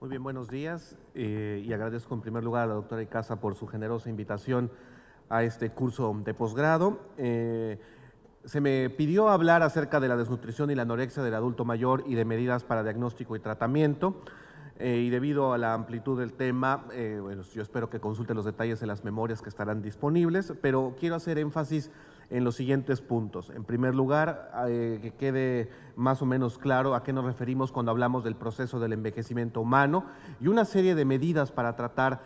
Muy bien, buenos días y agradezco en primer lugar a la doctora Icaza por su generosa invitación a este curso de posgrado. Se me pidió hablar acerca de la desnutrición y la anorexia del adulto mayor y de medidas para diagnóstico y tratamiento. Y debido a la amplitud del tema, bueno, yo espero que consulte los detalles en las memorias que estarán disponibles, pero quiero hacer énfasis en los siguientes puntos. En primer lugar, que quede más o menos claro a qué nos referimos cuando hablamos del proceso del envejecimiento humano y una serie de medidas para tratar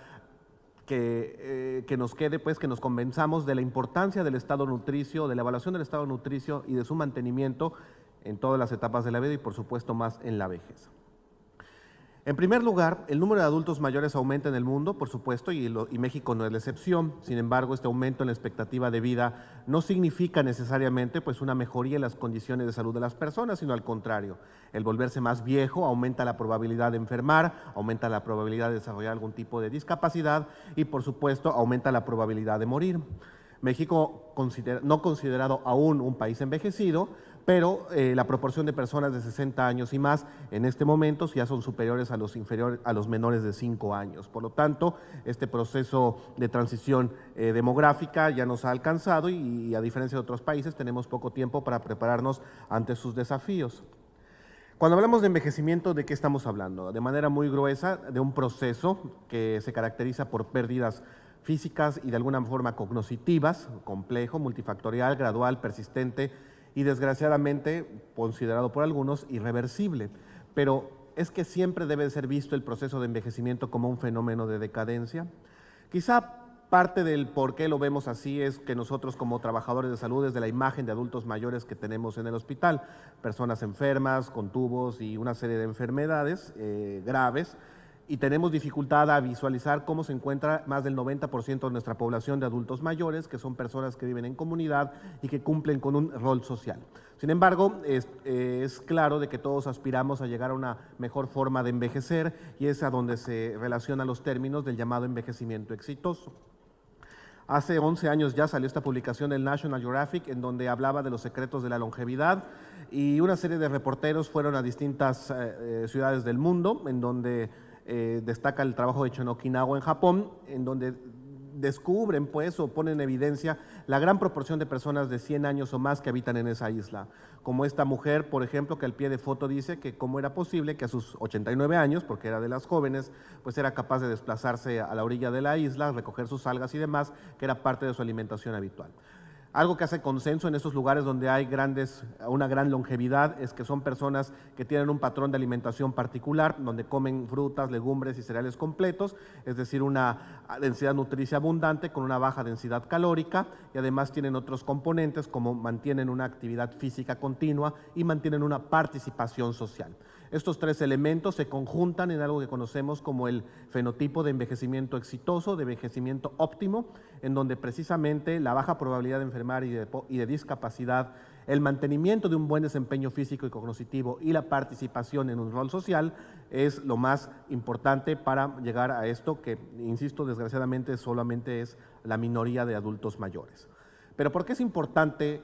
que nos quede, pues, que nos convenzamos de la importancia del estado nutricio, de la evaluación del estado nutricio y de su mantenimiento en todas las etapas de la vida y, por supuesto, más en la vejez. En primer lugar, el número de adultos mayores aumenta en el mundo, por supuesto, y México no es la excepción. Sin embargo, este aumento en la expectativa de vida no significa necesariamente pues, una mejoría en las condiciones de salud de las personas, sino al contrario. El volverse más viejo aumenta la probabilidad de enfermar, aumenta la probabilidad de desarrollar algún tipo de discapacidad y, por supuesto, aumenta la probabilidad de morir. México, no considerado aún un país envejecido, pero la proporción de personas de 60 años y más en este momento ya son superiores a los menores de 5 años. Por lo tanto, este proceso de transición demográfica ya nos ha alcanzado y a diferencia de otros países tenemos poco tiempo para prepararnos ante sus desafíos. Cuando hablamos de envejecimiento, ¿de qué estamos hablando? De manera muy gruesa, de un proceso que se caracteriza por pérdidas físicas y de alguna forma cognitivas, complejo, multifactorial, gradual, persistente y desgraciadamente considerado por algunos irreversible. Pero ¿es que siempre debe ser visto el proceso de envejecimiento como un fenómeno de decadencia? Quizá parte del por qué lo vemos así es que nosotros como trabajadores de salud, desde la imagen de adultos mayores que tenemos en el hospital, personas enfermas, con tubos y una serie de enfermedades graves, y tenemos dificultad a visualizar cómo se encuentra más del 90% de nuestra población de adultos mayores, que son personas que viven en comunidad y que cumplen con un rol social. Sin embargo, es claro de que todos aspiramos a llegar a una mejor forma de envejecer y es a donde se relacionan los términos del llamado envejecimiento exitoso. Hace 11 años ya salió esta publicación del National Geographic en donde hablaba de los secretos de la longevidad y una serie de reporteros fueron a distintas ciudades del mundo en donde destaca el trabajo hecho en Okinawa, en Japón, en donde descubren pues o ponen en evidencia la gran proporción de personas de 100 años o más que habitan en esa isla. Como esta mujer, por ejemplo, que al pie de foto dice que cómo era posible que a sus 89 años, porque era de las jóvenes, pues era capaz de desplazarse a la orilla de la isla, recoger sus algas y demás, que era parte de su alimentación habitual. Algo que hace consenso en estos lugares donde hay una gran longevidad es que son personas que tienen un patrón de alimentación particular, donde comen frutas, legumbres y cereales completos, es decir, una densidad nutricia abundante con una baja densidad calórica y además tienen otros componentes como mantienen una actividad física continua y mantienen una participación social. Estos tres elementos se conjuntan en algo que conocemos como el fenotipo de envejecimiento exitoso, de envejecimiento óptimo, en donde precisamente la baja probabilidad de enfermar y de discapacidad, el mantenimiento de un buen desempeño físico y cognitivo y la participación en un rol social es lo más importante para llegar a esto que, insisto, desgraciadamente solamente es la minoría de adultos mayores. Pero ¿por qué es importante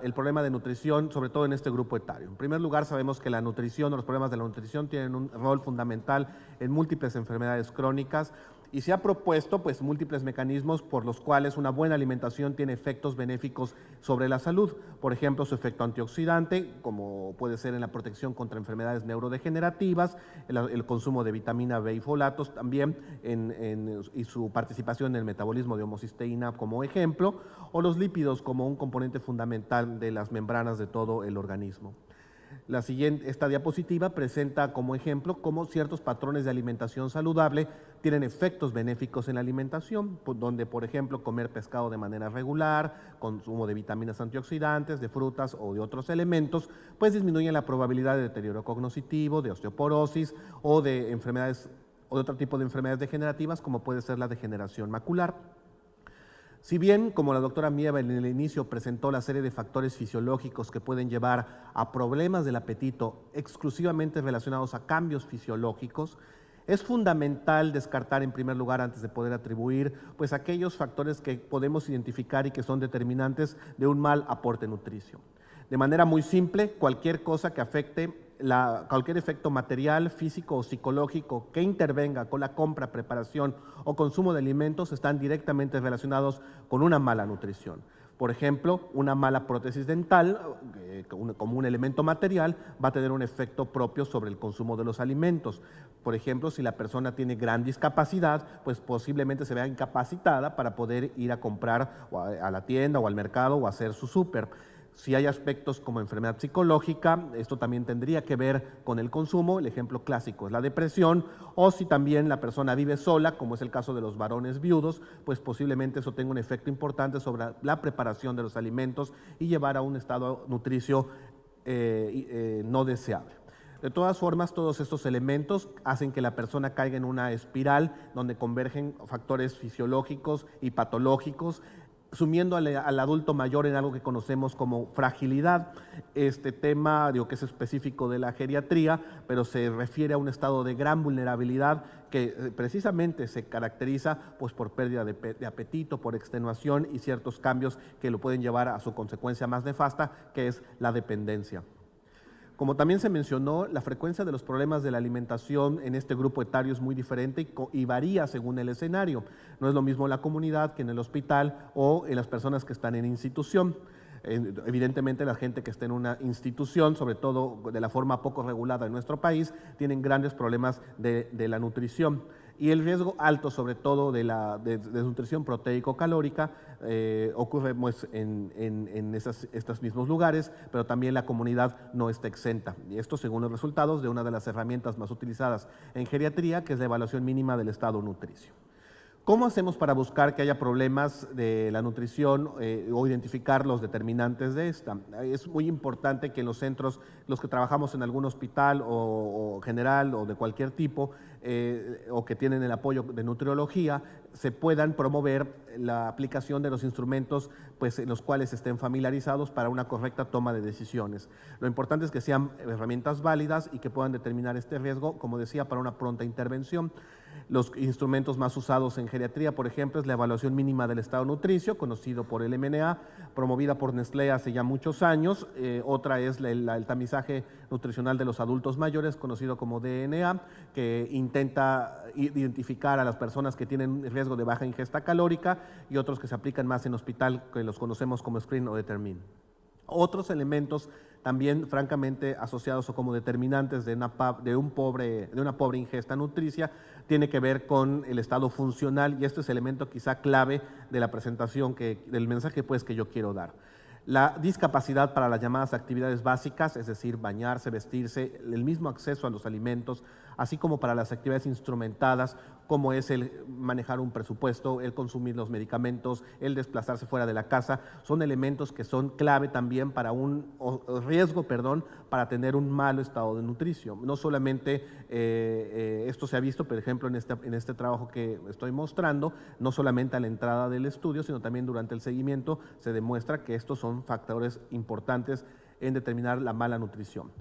el problema de nutrición, sobre todo en este grupo etario? En primer lugar, sabemos que la nutrición o los problemas de la nutrición tienen un rol fundamental en múltiples enfermedades crónicas y se ha propuesto pues, múltiples mecanismos por los cuales una buena alimentación tiene efectos benéficos sobre la salud. Por ejemplo, su efecto antioxidante, como puede ser en la protección contra enfermedades neurodegenerativas, el consumo de vitamina B y folatos también, y su participación en el metabolismo de homocisteína como ejemplo, o los lípidos como un componente fundamental de las membranas de todo el organismo. Esta diapositiva presenta como ejemplo cómo ciertos patrones de alimentación saludable tienen efectos benéficos en la alimentación, donde por ejemplo comer pescado de manera regular, consumo de vitaminas antioxidantes, de frutas o de otros elementos, pues disminuyen la probabilidad de deterioro cognitivo, de osteoporosis o de enfermedades o de otro tipo de enfermedades degenerativas como puede ser la degeneración macular. Si bien, como la doctora Mieva en el inicio presentó la serie de factores fisiológicos que pueden llevar a problemas del apetito exclusivamente relacionados a cambios fisiológicos, es fundamental descartar en primer lugar antes de poder atribuir pues aquellos factores que podemos identificar y que son determinantes de un mal aporte nutricio. De manera muy simple, cualquier cosa que afecte cualquier efecto material, físico o psicológico que intervenga con la compra, preparación o consumo de alimentos están directamente relacionados con una mala nutrición. Por ejemplo, una mala prótesis dental, como un elemento material, va a tener un efecto propio sobre el consumo de los alimentos. Por ejemplo, si la persona tiene gran discapacidad, pues posiblemente se vea incapacitada para poder ir a comprar a la tienda o al mercado o hacer su súper. Si hay aspectos como enfermedad psicológica, esto también tendría que ver con el consumo. El ejemplo clásico es la depresión, o si también la persona vive sola, como es el caso de los varones viudos, pues posiblemente eso tenga un efecto importante sobre la preparación de los alimentos y llevar a un estado nutricio no deseable. De todas formas, todos estos elementos hacen que la persona caiga en una espiral donde convergen factores fisiológicos y patológicos, sumiendo al adulto mayor en algo que conocemos como fragilidad. Este tema, digo que es específico de la geriatría, pero se refiere a un estado de gran vulnerabilidad que precisamente se caracteriza pues, por pérdida de apetito, por extenuación y ciertos cambios que lo pueden llevar a su consecuencia más nefasta, que es la dependencia. Como también se mencionó, la frecuencia de los problemas de la alimentación en este grupo etario es muy diferente y varía según el escenario. No es lo mismo en la comunidad que en el hospital o en las personas que están en institución. Evidentemente la gente que está en una institución, sobre todo de la forma poco regulada en nuestro país, tienen grandes problemas de la nutrición. Y el riesgo alto, sobre todo de desnutrición proteico-calórica, ocurre pues, en estos mismos lugares, pero también la comunidad no está exenta. Y esto según los resultados de una de las herramientas más utilizadas en geriatría, que es la evaluación mínima del estado nutricio. ¿Cómo hacemos para buscar que haya problemas de la nutrición o identificar los determinantes de esta? Es muy importante que en los centros, los que trabajamos en algún hospital o general o de cualquier tipo, o que tienen el apoyo de nutriología, se puedan promover la aplicación de los instrumentos pues, en los cuales estén familiarizados para una correcta toma de decisiones. Lo importante es que sean herramientas válidas y que puedan determinar este riesgo, como decía, para una pronta intervención. Los instrumentos más usados en geriatría, por ejemplo, es la evaluación mínima del estado nutricio, conocido por el MNA, promovida por Nestlé hace ya muchos años. Otra es el tamizaje nutricional de los adultos mayores, conocido como DNA, que intenta identificar a las personas que tienen riesgo de baja ingesta calórica, y otros que se aplican más en hospital, que los conocemos como Screen o Determine. Otros elementos también francamente asociados o como determinantes de una pobre ingesta nutricia tiene que ver con el estado funcional, y este es el elemento quizá clave de la presentación, del mensaje pues, que yo quiero dar. La discapacidad para las llamadas actividades básicas, es decir, bañarse, vestirse, el mismo acceso a los alimentos, así como para las actividades instrumentadas, como es el manejar un presupuesto, el consumir los medicamentos, el desplazarse fuera de la casa, son elementos que son clave también para riesgo para tener un malo estado de nutrición. No solamente esto se ha visto, por ejemplo, en este trabajo que estoy mostrando, no solamente a la entrada del estudio, sino también durante el seguimiento se demuestra que estos son factores importantes en determinar la mala nutrición.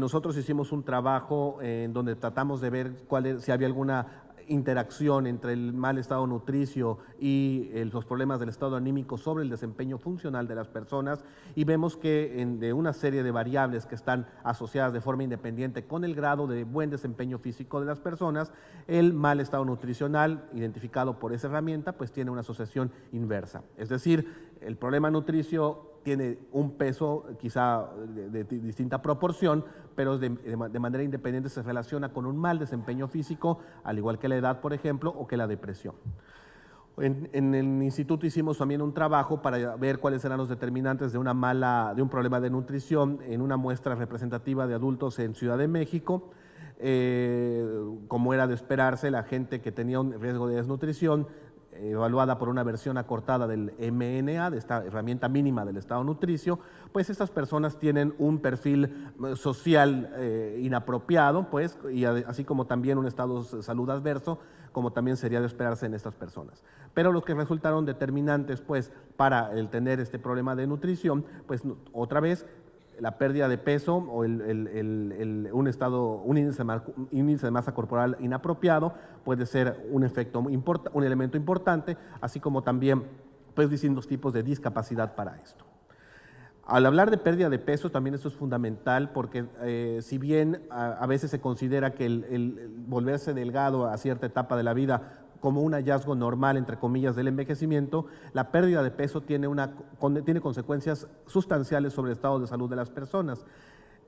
Nosotros hicimos un trabajo en donde tratamos de ver si había alguna interacción entre el mal estado nutricio y los problemas del estado anímico sobre el desempeño funcional de las personas, y vemos que de una serie de variables que están asociadas de forma independiente con el grado de buen desempeño físico de las personas, el mal estado nutricional identificado por esa herramienta pues tiene una asociación inversa. Es decir, el problema nutricio tiene un peso quizá de distinta proporción, pero de manera independiente se relaciona con un mal desempeño físico, al igual que la edad, por ejemplo, o que la depresión. En el instituto hicimos también un trabajo para ver cuáles eran los determinantes de un problema de nutrición en una muestra representativa de adultos en Ciudad de México. Como era de esperarse, la gente que tenía un riesgo de desnutrición, evaluada por una versión acortada del MNA, de esta herramienta mínima del estado nutricio, pues estas personas tienen un perfil social inapropiado, pues, y así como también un estado de salud adverso, como también sería de esperarse en estas personas. Pero los que resultaron determinantes, pues, para el tener este problema de nutrición, pues, otra vez, la pérdida de peso o un índice de masa corporal inapropiado puede ser un elemento importante, así como también pues, distintos tipos de discapacidad para esto. Al hablar de pérdida de peso, también esto es fundamental porque si bien a veces se considera que el volverse delgado a cierta etapa de la vida como un hallazgo normal, entre comillas, del envejecimiento, la pérdida de peso tiene consecuencias sustanciales sobre el estado de salud de las personas.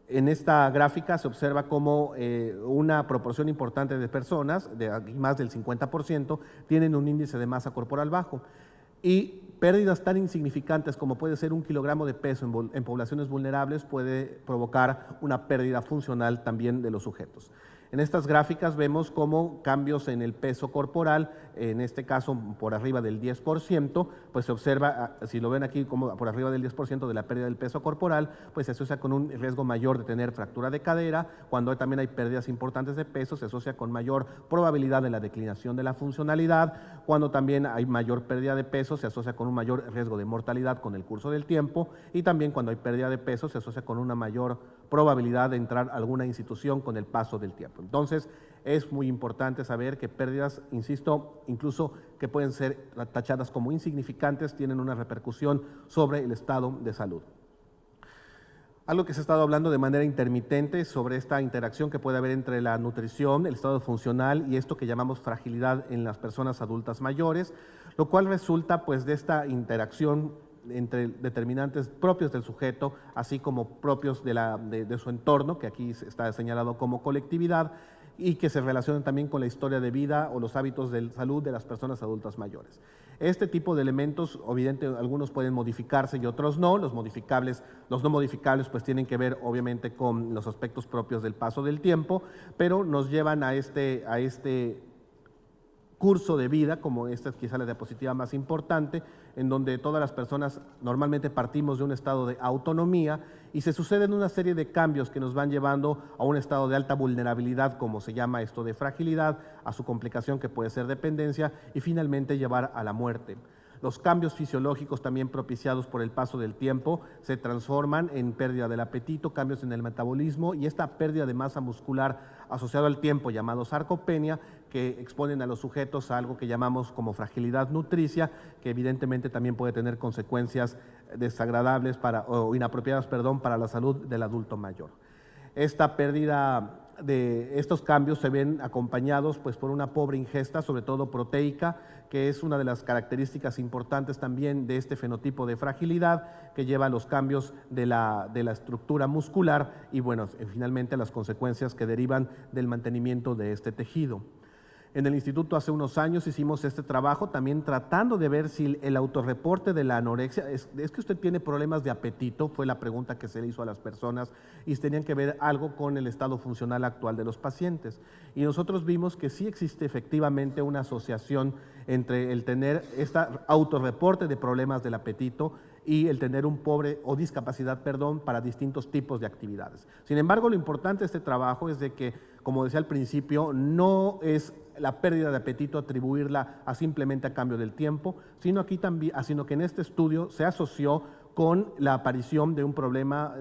En esta gráfica se observa cómo una proporción importante de personas, más del 50%, tienen un índice de masa corporal bajo. Y pérdidas tan insignificantes como puede ser 1 kilogramo de peso en poblaciones vulnerables puede provocar una pérdida funcional también de los sujetos. En estas gráficas vemos cómo cambios en el peso corporal, en este caso por arriba del 10%, pues se observa, si lo ven aquí como por arriba del 10% de la pérdida del peso corporal, pues se asocia con un riesgo mayor de tener fractura de cadera. Cuando también hay pérdidas importantes de peso, se asocia con mayor probabilidad de la declinación de la funcionalidad. Cuando también hay mayor pérdida de peso, se asocia con un mayor riesgo de mortalidad con el curso del tiempo, y también cuando hay pérdida de peso, se asocia con una mayor probabilidad de entrar a alguna institución con el paso del tiempo. Entonces, es muy importante saber que pérdidas, insisto, incluso que pueden ser tachadas como insignificantes, tienen una repercusión sobre el estado de salud. Algo que se ha estado hablando de manera intermitente sobre esta interacción que puede haber entre la nutrición, el estado funcional y esto que llamamos fragilidad en las personas adultas mayores, lo cual resulta pues de esta interacción entre determinantes propios del sujeto, así como propios de su entorno, que aquí está señalado como colectividad, y que se relacionan también con la historia de vida o los hábitos de salud de las personas adultas mayores. Este tipo de elementos, obviamente, algunos pueden modificarse y otros no. Los no modificables, pues tienen que ver, obviamente, con los aspectos propios del paso del tiempo, pero nos llevan a este curso de vida, como esta es quizá la diapositiva más importante, en donde todas las personas normalmente partimos de un estado de autonomía y se suceden una serie de cambios que nos van llevando a un estado de alta vulnerabilidad, como se llama esto de fragilidad, a su complicación que puede ser dependencia y finalmente llevar a la muerte. Los cambios fisiológicos también propiciados por el paso del tiempo se transforman en pérdida del apetito, cambios en el metabolismo y esta pérdida de masa muscular asociado al tiempo llamado sarcopenia, que exponen a los sujetos a algo que llamamos como fragilidad nutricia, que evidentemente también puede tener consecuencias desagradables o inapropiadas, para la salud del adulto mayor. Esta pérdida de estos cambios se ven acompañados pues por una pobre ingesta, sobre todo proteica, que es una de las características importantes también de este fenotipo de fragilidad que lleva a los cambios de la estructura muscular y bueno, finalmente las consecuencias que derivan del mantenimiento de este tejido. En el instituto hace unos años hicimos este trabajo también tratando de ver si el autorreporte de la anorexia, es que usted tiene problemas de apetito, fue la pregunta que se le hizo a las personas y tenían que ver algo con el estado funcional actual de los pacientes. Y nosotros vimos que sí existe efectivamente una asociación entre el tener este autorreporte de problemas del apetito y el tener un pobre o discapacidad, para distintos tipos de actividades. Sin embargo, lo importante de este trabajo es de que, como decía al principio, no es la pérdida de apetito atribuirla simplemente a cambio del tiempo, sino que en este estudio se asoció con la aparición de un problema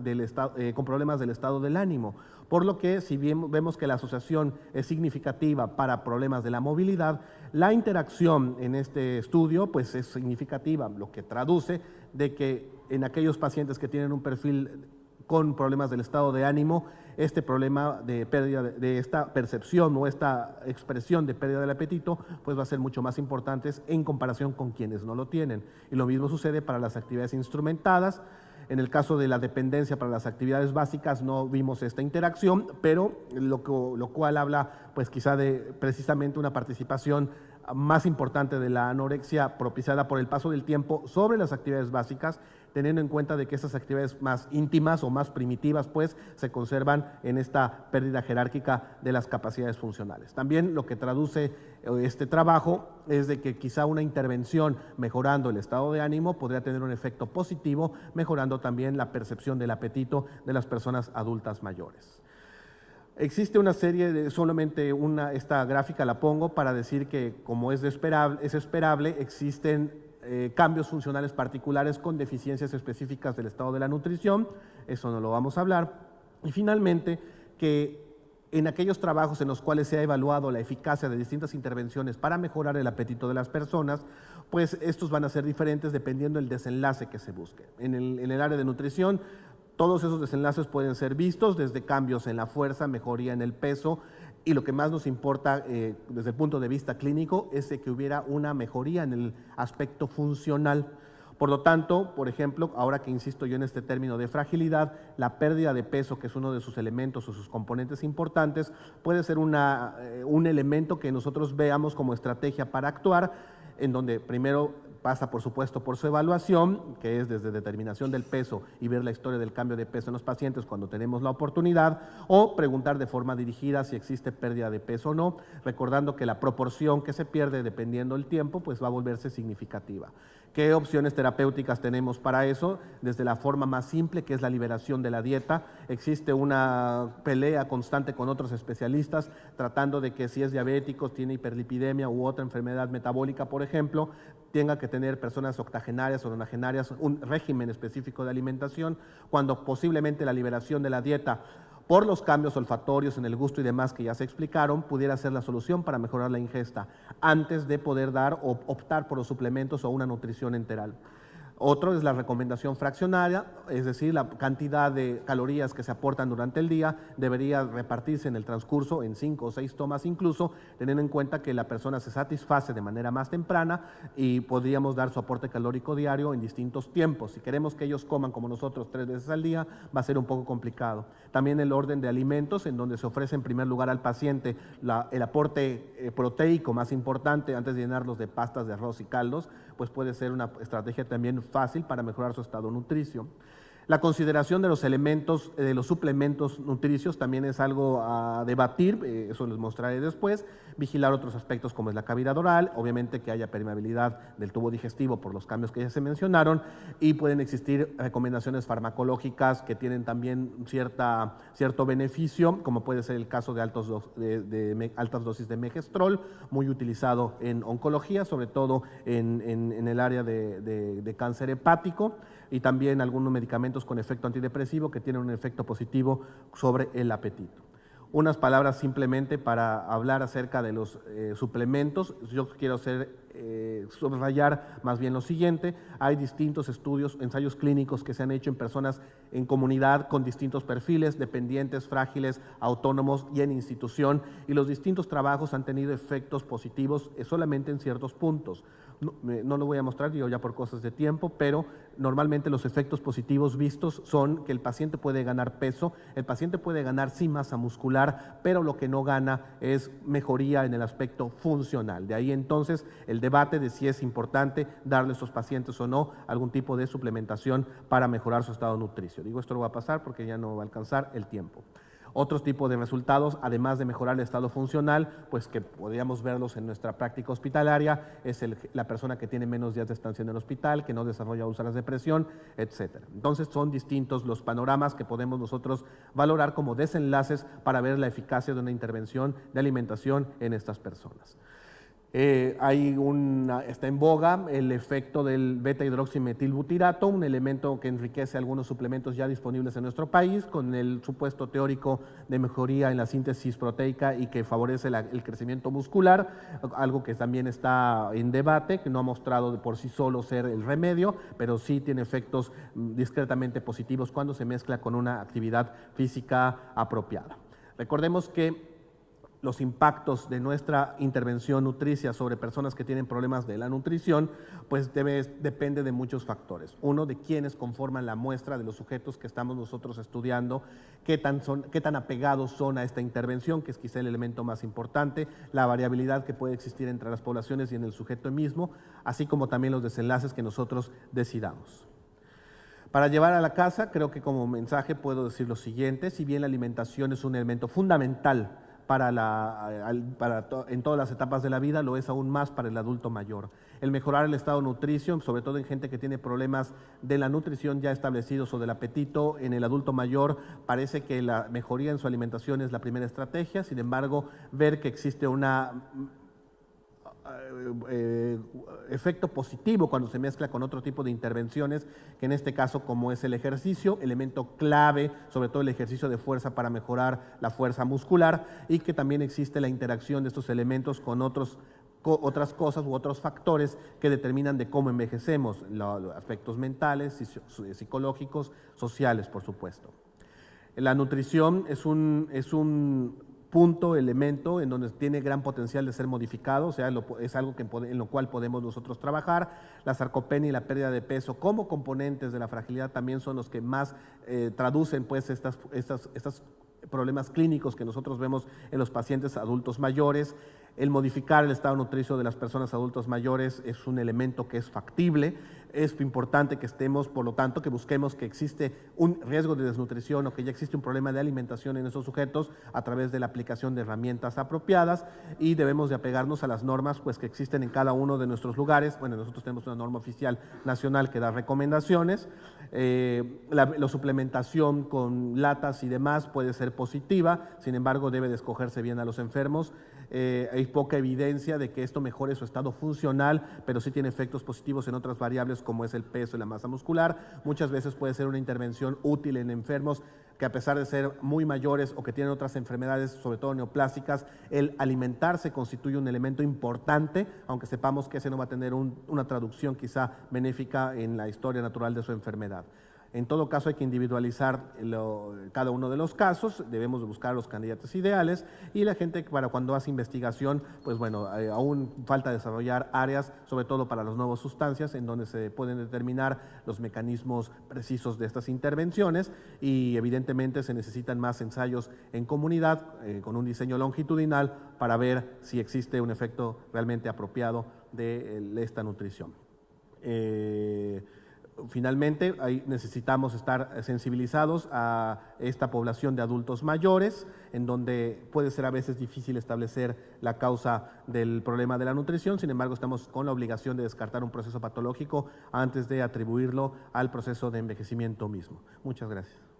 con problemas del estado del ánimo. Por lo que, si bien vemos que la asociación es significativa para problemas de la movilidad, la interacción en este estudio pues es significativa, lo que traduce de que en aquellos pacientes que tienen un perfil con problemas del estado de ánimo, este problema de pérdida de esta percepción o esta expresión de pérdida del apetito, pues va a ser mucho más importante en comparación con quienes no lo tienen. Y lo mismo sucede para las actividades instrumentadas. En el caso de la dependencia para las actividades básicas no vimos esta interacción, pero lo cual habla pues quizá de precisamente una participación más importante de la anorexia propiciada por el paso del tiempo sobre las actividades básicas, teniendo en cuenta de que esas actividades más íntimas o más primitivas pues se conservan en esta pérdida jerárquica de las capacidades funcionales. También lo que traduce este trabajo es de que quizá una intervención mejorando el estado de ánimo podría tener un efecto positivo, mejorando también la percepción del apetito de las personas adultas mayores. Existe una serie de, esta gráfica la pongo para decir que como es esperable, existen cambios funcionales particulares con deficiencias específicas del estado de la nutrición, eso no lo vamos a hablar, y finalmente que En aquellos trabajos en los cuales se ha evaluado la eficacia de distintas intervenciones para mejorar el apetito de las personas, pues estos van a ser diferentes dependiendo del desenlace que se busque. En el área de nutrición, todos esos desenlaces pueden ser vistos desde cambios en la fuerza, mejoría en el peso, y lo que más nos importa desde el punto de vista clínico es que hubiera una mejoría en el aspecto funcional. Por lo tanto, por ejemplo, ahora que insisto yo en este término de fragilidad, la pérdida de peso, que es uno de sus elementos o sus componentes importantes, puede ser un elemento que nosotros veamos como estrategia para actuar, en donde primero pasa, por supuesto, por su evaluación, que es desde determinación del peso y ver la historia del cambio de peso en los pacientes cuando tenemos la oportunidad, o preguntar de forma dirigida si existe pérdida de peso o no, recordando que la proporción que se pierde dependiendo del tiempo, pues va a volverse significativa. ¿Qué opciones terapéuticas tenemos para eso? Desde la forma más simple, que es la liberación de la dieta. Existe una pelea constante con otros especialistas tratando de que si es diabético, tiene hiperlipidemia u otra enfermedad metabólica, por ejemplo, tenga que tener personas octogenarias o nonagenarias un régimen específico de alimentación, cuando posiblemente la liberación de la dieta por los cambios olfatorios en el gusto y demás que ya se explicaron, pudiera ser la solución para mejorar la ingesta antes de poder dar o optar por los suplementos o una nutrición enteral. Otro es la recomendación fraccionaria, es decir, la cantidad de calorías que se aportan durante el día debería repartirse en el transcurso en 5 o 6 tomas incluso, teniendo en cuenta que la persona se satisface de manera más temprana y podríamos dar su aporte calórico diario en distintos tiempos. Si queremos que ellos coman como nosotros 3 veces al día, va a ser un poco complicado. También el orden de alimentos, en donde se ofrece en primer lugar al paciente el aporte proteico más importante antes de llenarlos de pastas de arroz y caldos, pues puede ser una estrategia también fácil para mejorar su estado nutricio. La consideración de los elementos, de los suplementos nutricios también es algo a debatir, eso les mostraré después. Vigilar otros aspectos como es la cavidad oral, obviamente que haya permeabilidad del tubo digestivo por los cambios que ya se mencionaron, y pueden existir recomendaciones farmacológicas que tienen también cierto beneficio, como puede ser el caso de altas dosis de megestrol, muy utilizado en oncología, sobre todo en el área de cáncer hepático, y también algunos medicamentos con efecto antidepresivo que tienen un efecto positivo sobre el apetito. Unas palabras simplemente para hablar acerca de los suplementos. Yo quiero subrayar más bien lo siguiente: hay distintos estudios, ensayos clínicos que se han hecho en personas en comunidad con distintos perfiles, dependientes, frágiles, autónomos y en institución, y los distintos trabajos han tenido efectos positivos solamente en ciertos puntos. No lo voy a mostrar yo ya por cosas de tiempo, pero normalmente los efectos positivos vistos son que el paciente puede ganar peso, el paciente puede ganar sí masa muscular, pero lo que no gana es mejoría en el aspecto funcional. De ahí entonces el debate de si es importante darle a estos pacientes o no algún tipo de suplementación para mejorar su estado nutricio. Digo, esto lo va a pasar porque ya no va a alcanzar el tiempo. Otros tipos de resultados, además de mejorar el estado funcional, pues que podríamos verlos en nuestra práctica hospitalaria, es la persona que tiene menos días de estancia en el hospital, que no desarrolla úlceras de presión, etc. Entonces son distintos los panoramas que podemos nosotros valorar como desenlaces para ver la eficacia de una intervención de alimentación en estas personas. Está en boga el efecto del beta-hidroximetilbutirato, un elemento que enriquece algunos suplementos ya disponibles en nuestro país, con el supuesto teórico de mejoría en la síntesis proteica y que favorece el crecimiento muscular, algo que también está en debate, que no ha mostrado de por sí solo ser el remedio, pero sí tiene efectos discretamente positivos cuando se mezcla con una actividad física apropiada. Recordemos que los impactos de nuestra intervención nutricia sobre personas que tienen problemas de la nutrición, pues depende de muchos factores. Uno, de quiénes conforman la muestra de los sujetos que estamos nosotros estudiando, qué tan apegados son a esta intervención, que es quizá el elemento más importante, la variabilidad que puede existir entre las poblaciones y en el sujeto mismo, así como también los desenlaces que nosotros decidamos. Para llevar a la casa, creo que como mensaje puedo decir lo siguiente: si bien la alimentación es un elemento fundamental en todas las etapas de la vida, lo es aún más para el adulto mayor. El mejorar el estado nutricio, sobre todo en gente que tiene problemas de la nutrición ya establecidos o del apetito, en el adulto mayor parece que la mejoría en su alimentación es la primera estrategia. Sin embargo, ver que existe una efecto positivo cuando se mezcla con otro tipo de intervenciones, que en este caso como es el ejercicio, elemento clave, sobre todo el ejercicio de fuerza para mejorar la fuerza muscular, y que también existe la interacción de estos elementos con otras cosas u otros factores que determinan de cómo envejecemos, los aspectos mentales, psicológicos, sociales, por supuesto. La nutrición es un punto, elemento en donde tiene gran potencial de ser modificado, o sea, es algo en lo cual podemos nosotros trabajar. La sarcopenia y la pérdida de peso como componentes de la fragilidad también son los que más traducen pues estos problemas clínicos que nosotros vemos en los pacientes adultos mayores. El modificar el estado nutricio de las personas adultos mayores es un elemento que es factible. Es importante que estemos, por lo tanto, que busquemos que existe un riesgo de desnutrición o que ya existe un problema de alimentación en esos sujetos a través de la aplicación de herramientas apropiadas, y debemos de apegarnos a las normas pues, que existen en cada uno de nuestros lugares. Bueno, nosotros tenemos una norma oficial nacional que da recomendaciones. La suplementación con latas y demás puede ser positiva, sin embargo debe de escogerse bien a los enfermos. Hay poca evidencia de que esto mejore su estado funcional, pero sí tiene efectos positivos en otras variables como es el peso y la masa muscular. Muchas veces puede ser una intervención útil en enfermos que, a pesar de ser muy mayores o que tienen otras enfermedades, sobre todo neoplásicas, el alimentarse constituye un elemento importante, aunque sepamos que ese no va a tener una traducción quizá benéfica en la historia natural de su enfermedad. En todo caso hay que individualizar cada uno de los casos, debemos de buscar los candidatos ideales, y la gente para cuando hace investigación, pues bueno, aún falta desarrollar áreas, sobre todo para las nuevas sustancias, en donde se pueden determinar los mecanismos precisos de estas intervenciones, y evidentemente se necesitan más ensayos en comunidad con un diseño longitudinal para ver si existe un efecto realmente apropiado de esta nutrición. Finalmente, necesitamos estar sensibilizados a esta población de adultos mayores, en donde puede ser a veces difícil establecer la causa del problema de la nutrición. Sin embargo, estamos con la obligación de descartar un proceso patológico antes de atribuirlo al proceso de envejecimiento mismo. Muchas gracias.